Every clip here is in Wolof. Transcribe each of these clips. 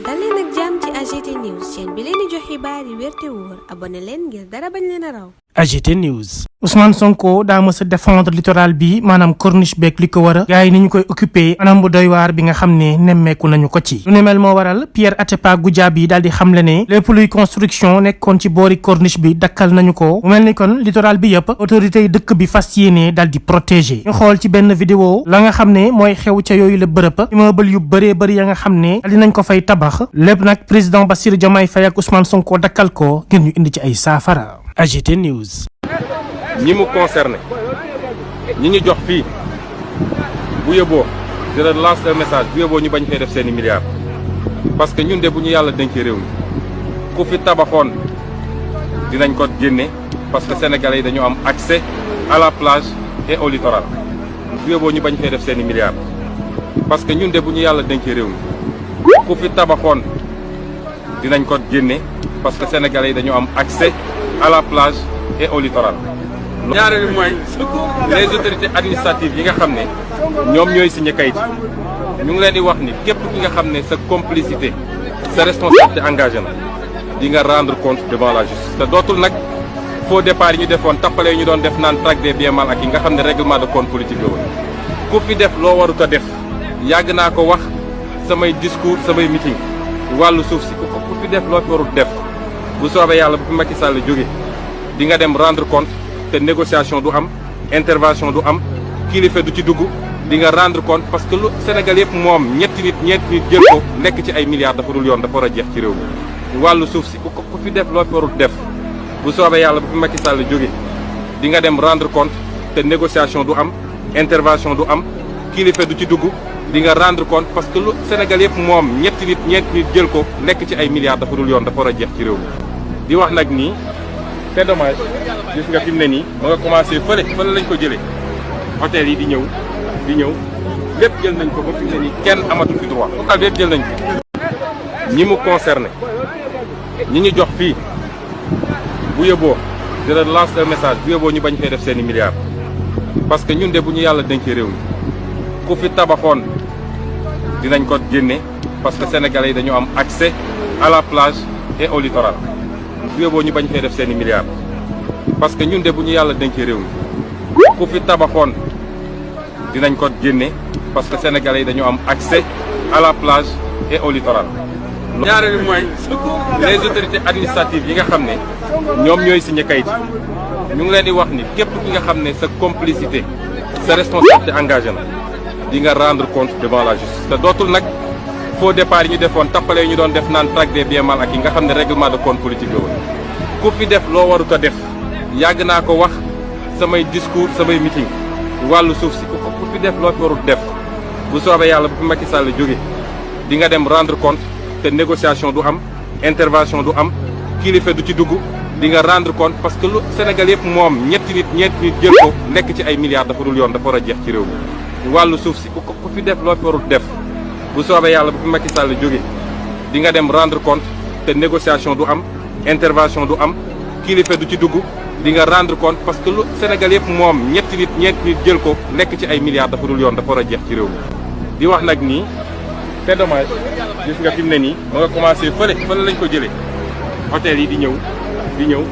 dal leen ak jàmm ci AGT News chaîne bi leen di jox xibaar yi wér te wóor abonné leen ngir dara bañ leen a raw. AGT News. Ousmane Sonko daa mës a défendre littoral bi maanaam corniche beeg li ko war a gars yi ni ñu koy occupé anam bu doy waar bi nga xam ne nemmeeku nañu ko ci lu ne mel moo waral Pierre Atepa Goudiaby daal di xamle ne lépp luy construction nekkoon ci boori corniche bi dakkal nañu ko mu mel ni kon littoral bi yëpp autorités yi dëkk bi fas yéene daal di protéger ñu xool ci benn vidéo la nga xam ne mooy xew ca yooyu la bërëb immeuble yu bëree bëri ya nga xam ne daal dinañ ko fay tabax lépp nag président Bassirou Diomaye Faye ak Ousmane Sonko dakkal ko ngir ñu indi ci ay saafara. AGT News. ñi mu concerné ñi ñu jox fii bu yóbboo di la lancer un message bu yóbboo ñu bañ fee def seeni milliards parce que ñun de bu ñu yàlla dénkee réew mi ku fi tabaxoon dinañ ko génne parce que sénégalais yi dañu am accès à la plage et au littoral bu yóbboo ñu bañ fee def seeni milliards parce que ñun de bu ñu yàlla dénkee réew mi ku fi tabaxoon dinañ ko génne parce que sénégalais yi dañu am accès à la plage et au littoral. ñaareel bi mooy les autorités administratives yi nga xam ne ñoom ñooy signé kayit ñu ngi leen di wax ni képp ki nga xam ne sa complicité sa responsabilité engagé na di nga rendre compte devant la justice. te dootul nag faux départ yi ñu defoon tappale yi ñu doon def naan traque des biens mal acquis nga xam ne règlement de compte politique la woon ku fi def loo warut a def yàgg naa ko wax samay discours samay meeting wàllu suuf si ku fi def loo fi warut def bu soobee yàlla bu fi Macky Sall jóge di nga dem rendre compte. te négociation du am intervention du am kilifa du ci dugg di nga rendre compte parce que lu Sénégal yëpp moom ñeenti nit jël ko lekk ci ay milliards dafa dul yoon dafa war a jeex ci réew mi wàllu suuf si ku fi def loo fi warul def bu soobee yàlla bu fi Macky Sall jóge di nga dem rendre compte te négociation du am intervention du am kilifa du ci dugg di nga rendre compte parce que lu Sénégal yëpp moom ñeenti nit jël ko lekk ci ay milliards dafa dul yoon dafa war a jeex ci réew mi di wax nag nii c'est dommage gis nga fi mu ne nii ma nga commencé fële lañ ko jëlee hôtel yi di ñëw lépp jël nañ ko ba fi mu ne nii kenn amatu fi droit local bi yëpp jël nañ ko ñi mu concerné ñi ñu jox fii bu yóbboo di la lancer un message bu yóbboo ñu bañ fee def seeni milliards parce que ñun de bu ñu yàlla dénkee réew mi ku fi tabaxoon dinañ ko génne parce que sénégalais yi dañu am accès à la plage et au littoral bu yóbboo ñu bañ fee def seeni milliards parce que ñun de bu ñu yàlla dénkee réew mi ku fi tabaxoon dinañ ko génne parce que sénégalais yi dañu am accès à la plage et au littoral. ñaareel bi mooy les autorités administratives yi nga xam ne ñoom ñooy signé kayit ñu ngi leen di wax ni képp ki nga xam ne sa complicité sa responsabilité engagé na di nga rendre compte devant la justice. te dootul nag faux départ yi ñu defoon tappale yi ñu doon def naan traque des biens mal acquis nga xam ne règlement de compte politique la woon ku fi def loo warut a def yàgg naa ko wax samay discours samay meeting wàllu suuf si ku fi def loo fi warut def bu soobee yàlla bu fi Macky Sall jóge di nga dem rendre compte te négociation du am intervention du am kilifa du ci dugg di nga rendre compte parce que lu Sénégal yëpp moom ñeenti nit jël ko lekk ci ay milliards dafa dul yoon dafa war a jeex ci réew mi wàllu suuf si ku fi def loo fi warut def bu soobee yàlla bu fi Macky Sall jóge di nga dem rendre compte te négociation du am intervention du am kilifa du ci dugg di nga rendre compte parce que lu Sénégal yëpp moom ñeenti nit jël ko lekk ci ay milliards dafa dul yoon dafa war a jeex ci réew mi di wax nag nii c'est dommage gis nga fi mu ne nii ma nga commencé fële lañ ko jëlee hôtel yi di ñëw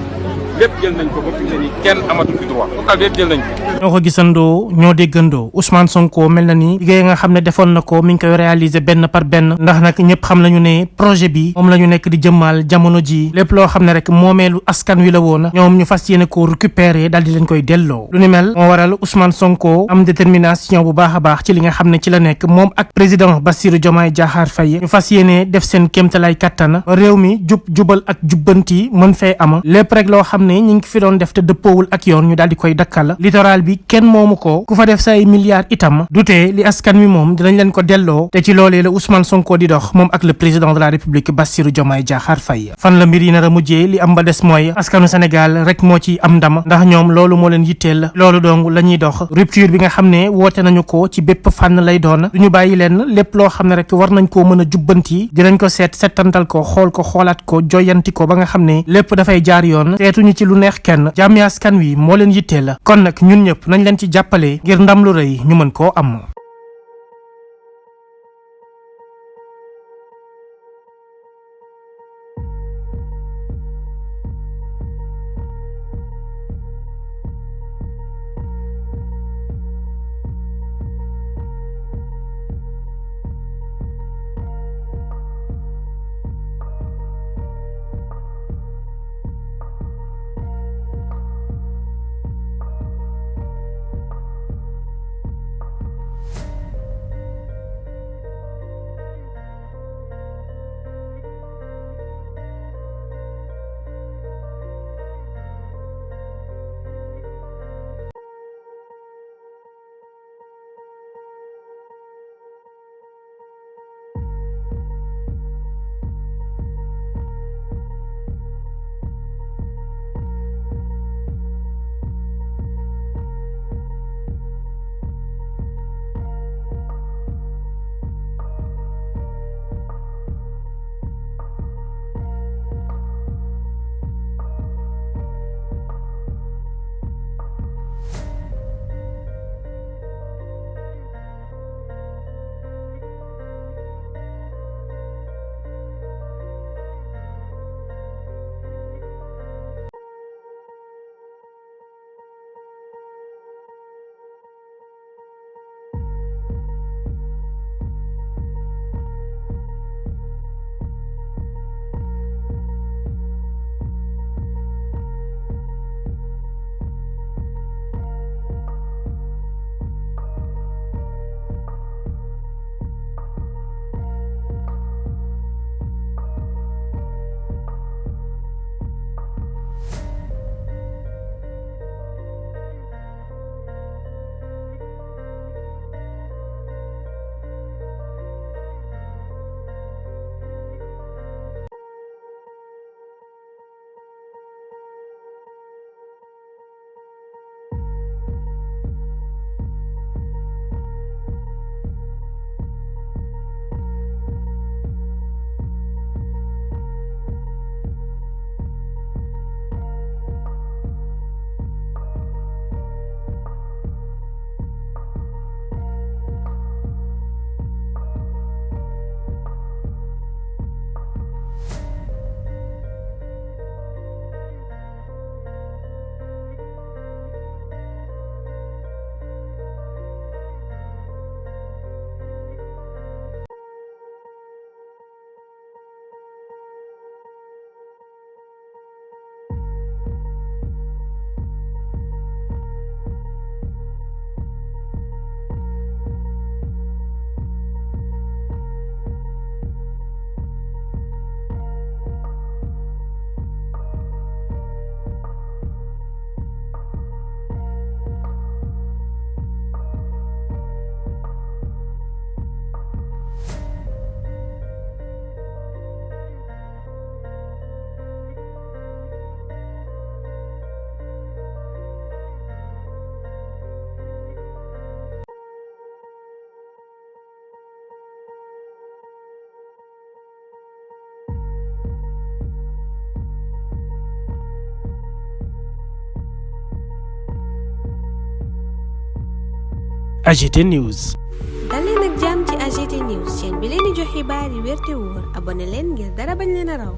lépp jël nañ ko ba fi mu ne nii kenn amatu fi droit local bi yëpp jël nañ ko. ñoo ko gisandoo ñoo déggandoo Ousmane Sonko mel na ni liggéey nga xam ne defoon na ko mi ngi koy réaliser benn par benn ndax nag ñëpp xam nañu ne projet bi moom la ñu nekk di jëmmal jamono ji lépp loo xam ne rek moomeelu askan wi la woon ñoom ñu fas yéene ko récupérer daal di leen koy delloo lu ni mel moo waral Ousmane Sonko am détermination bu baax a baax ci li nga xam ne ci la nekk moom ak président Bassirou Diomaye Diakhar Faye ñu fas yéene def seen kéemtalaay kattan réew mi jubal ak jubbanti mën fee am lépp rek loo xam ne ñi ngi fi doon def te dëppoowul ak yoon ñu daal di koy dakkal littoral bi kenn moomu ko ku fa def say milliards itam dutee li askan wi moom dinañ leen ko delloo te ci loolee la Ousmane Sonko di dox moom ak le président de la République Bassirou Diomaye Diakhar Faye fan la mbir yi nar a mujjee li am ba des mooy askanu Sénégal rek moo ci am ndam ndax ñoom loolu moo leen yitteel loolu dong la ñuy dox rupture bi nga xam ne woote nañu ko ci bépp fànn lay doon duñu bàyyi leen lépp loo xam ne rek war nañ koo mën a jubbanti dinañ ko settantal ko xoolaat ko joyanti ko ba nga xam ne lépp dafay jaar yoon seetuñu ci lu neex kenn jàmmi askan wi moo leen yitteel kon nag ñun ñëpp nañ leen ci jàppale ngir ndam lu rëy ñu mën koo am AGT News. dal leen ak jàmm ci AGT News chaîne bi leen di jox xibaar yi wér te wóor abonné leen ngir dara bañ leen a raw.